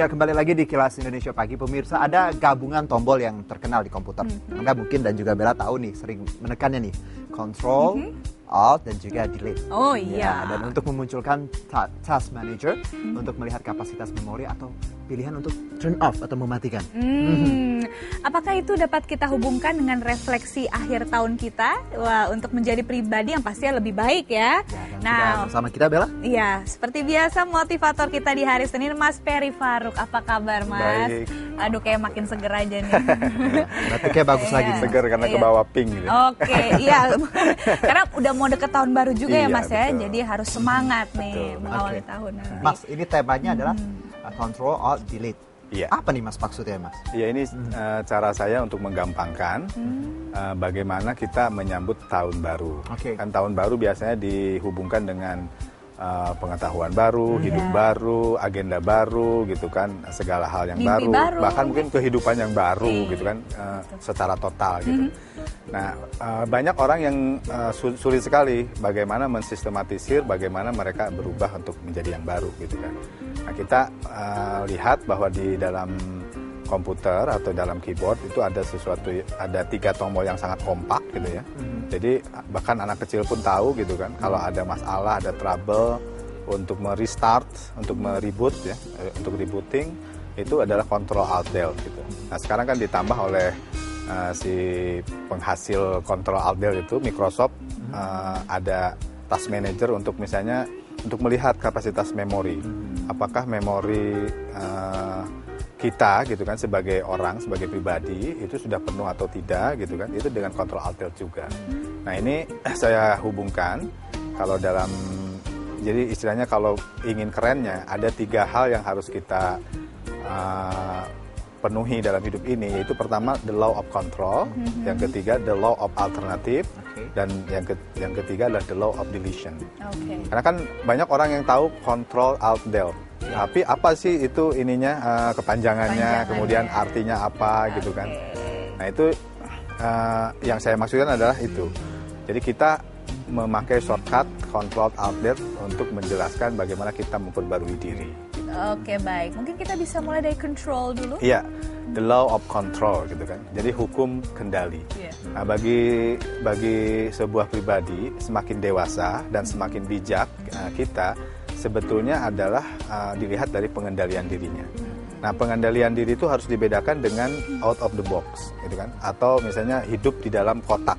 Ya, kembali lagi di Kilas Indonesia Pagi. Pemirsa, ada gabungan tombol yang terkenal di komputer. Anda mungkin dan juga Bella tahu nih, sering menekannya nih. Control, Alt, dan juga Delete. Oh iya. Ya, dan untuk memunculkan Task Manager, untuk melihat kapasitas memori atau pilihan untuk turn off atau mematikan. Apakah itu dapat kita hubungkan dengan refleksi akhir tahun kita? Wah, untuk menjadi pribadi yang pastinya lebih baik ya. Ya, dan sudah bersama kita, Bella. Iya, seperti biasa motivator kita di hari Senin, Mas Peri Faruk. Apa kabar, Mas? Baik. Aduh, kayak makin seger aja nih. Batuknya bagus lagi. Seger karena ke bawah pink gitu. Oke, iya. Karena udah mau deket tahun baru juga ya, Iya, Mas ya. betul. Jadi harus semangat nih mengawali Oke. tahun nanti. Mas, ini temanya adalah Control, Alt, Delete. Iya. Apa nih Mas maksudnya, Mas? Ya ini cara saya untuk menggampangkan bagaimana kita menyambut tahun baru. Oke. Kan tahun baru biasanya dihubungkan dengan pengetahuan baru, hidup baru, agenda baru gitu kan, segala hal yang Mimpi baru. bahkan mungkin kehidupan yang baru Iya. gitu kan, secara total gitu. Nah, banyak orang yang sulit sekali bagaimana mensistematisir bagaimana mereka berubah untuk menjadi yang baru gitu kan. Nah, kita lihat bahwa di dalam komputer atau dalam keyboard itu ada sesuatu, ada 3 tombol yang sangat kompak gitu ya. Jadi bahkan anak kecil pun tahu gitu kan, kalau ada masalah, ada trouble, untuk merestart, untuk mereboot ya, untuk rebooting itu adalah Control Alt Del gitu. Nah sekarang kan ditambah oleh si penghasil Control Alt Del itu Microsoft, ada Task Manager untuk misalnya untuk melihat kapasitas memori, apakah memori kita gitu kan sebagai orang, sebagai pribadi itu sudah penuh atau tidak gitu kan, itu dengan Control Alt Del juga. Nah ini saya hubungkan kalau dalam, jadi istilahnya kalau ingin kerennya ada 3 hal yang harus kita penuhi dalam hidup ini, yaitu pertama the law of control, yang ketiga the law of alternative, dan yang ketiga adalah the law of deletion. Karena kan banyak orang yang tahu Control Alt Del, tapi apa sih itu ininya, kepanjangannya, kemudian artinya apa gitu kan. Nah itu yang saya maksudkan adalah itu. Jadi kita memakai shortcut Control Alt Del untuk menjelaskan bagaimana kita memperbarui diri. Oke, baik. Mungkin kita bisa mulai dari control dulu. Iya, the law of control gitu kan. Jadi hukum kendali. Iya. Nah, bagi sebuah pribadi semakin dewasa dan semakin bijak kita sebetulnya adalah dilihat dari pengendalian dirinya. Nah, pengendalian diri itu harus dibedakan dengan out of the box gitu kan, atau misalnya hidup di dalam kotak.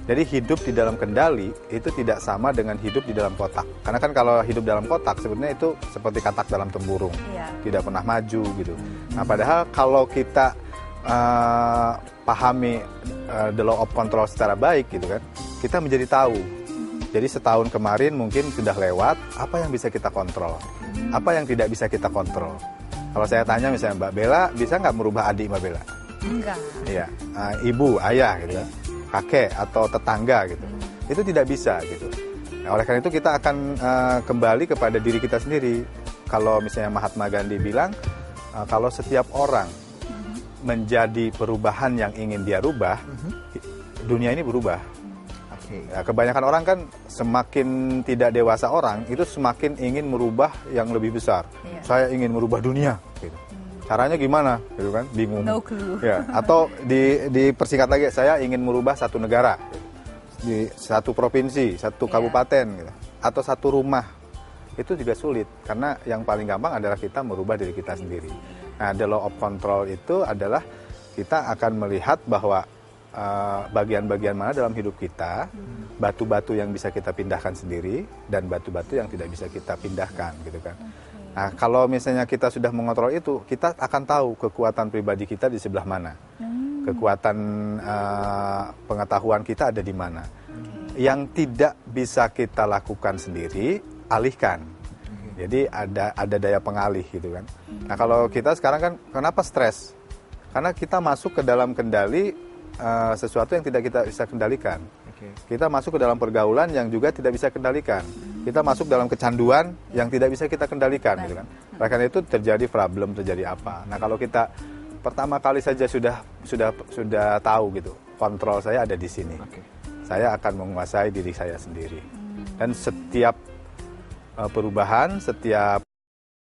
Jadi hidup di dalam kendali itu tidak sama dengan hidup di dalam kotak. Karena kan kalau hidup dalam kotak sebenarnya itu seperti katak dalam tempurung, tidak pernah maju gitu. Nah padahal kalau kita pahami the law of control secara baik gitu kan, kita menjadi tahu. Jadi setahun kemarin mungkin sudah lewat, apa yang bisa kita kontrol, apa yang tidak bisa kita kontrol. Kalau saya tanya misalnya Mbak Bella, bisa nggak merubah adik Mbak Bella? Enggak. Iya, ibu, ayah gitu kan, kakek atau tetangga gitu, itu tidak bisa gitu. Nah, oleh karena itu kita akan kembali kepada diri kita sendiri. Kalau misalnya Mahatma Gandhi bilang, kalau setiap orang menjadi perubahan yang ingin dia rubah, dunia ini berubah. Ya, kebanyakan orang kan semakin tidak dewasa orang itu semakin ingin merubah yang lebih besar. Saya ingin merubah dunia. Gitu. Caranya gimana? Gitu kan? Bingung. No clue. Ya, atau dipersingkat lagi, saya ingin merubah satu negara, di satu provinsi, satu kabupaten, gitu. Atau satu rumah. Itu juga sulit karena yang paling gampang adalah kita merubah diri kita sendiri. Nah, the law of control itu adalah kita akan melihat bahwa bagian-bagian mana dalam hidup kita, batu-batu yang bisa kita pindahkan sendiri dan batu-batu yang tidak bisa kita pindahkan, gitu kan. Nah, kalau misalnya kita sudah mengontrol itu, kita akan tahu kekuatan pribadi kita di sebelah mana. Kekuatan pengetahuan kita ada di mana. Yang tidak bisa kita lakukan sendiri, alihkan. Jadi ada daya pengalih gitu kan. Nah, kalau kita sekarang kan kenapa stres? Karena kita masuk ke dalam kendali sesuatu yang tidak kita bisa kendalikan. Kita masuk ke dalam pergaulan yang juga tidak bisa kendalikan. Kita masuk dalam kecanduan yang tidak bisa kita kendalikan, gitu kan. Oleh karena itu terjadi problem, terjadi apa. Nah, kalau kita pertama kali saja sudah tahu gitu, kontrol saya ada di sini. Saya akan menguasai diri saya sendiri. Dan setiap perubahan, setiap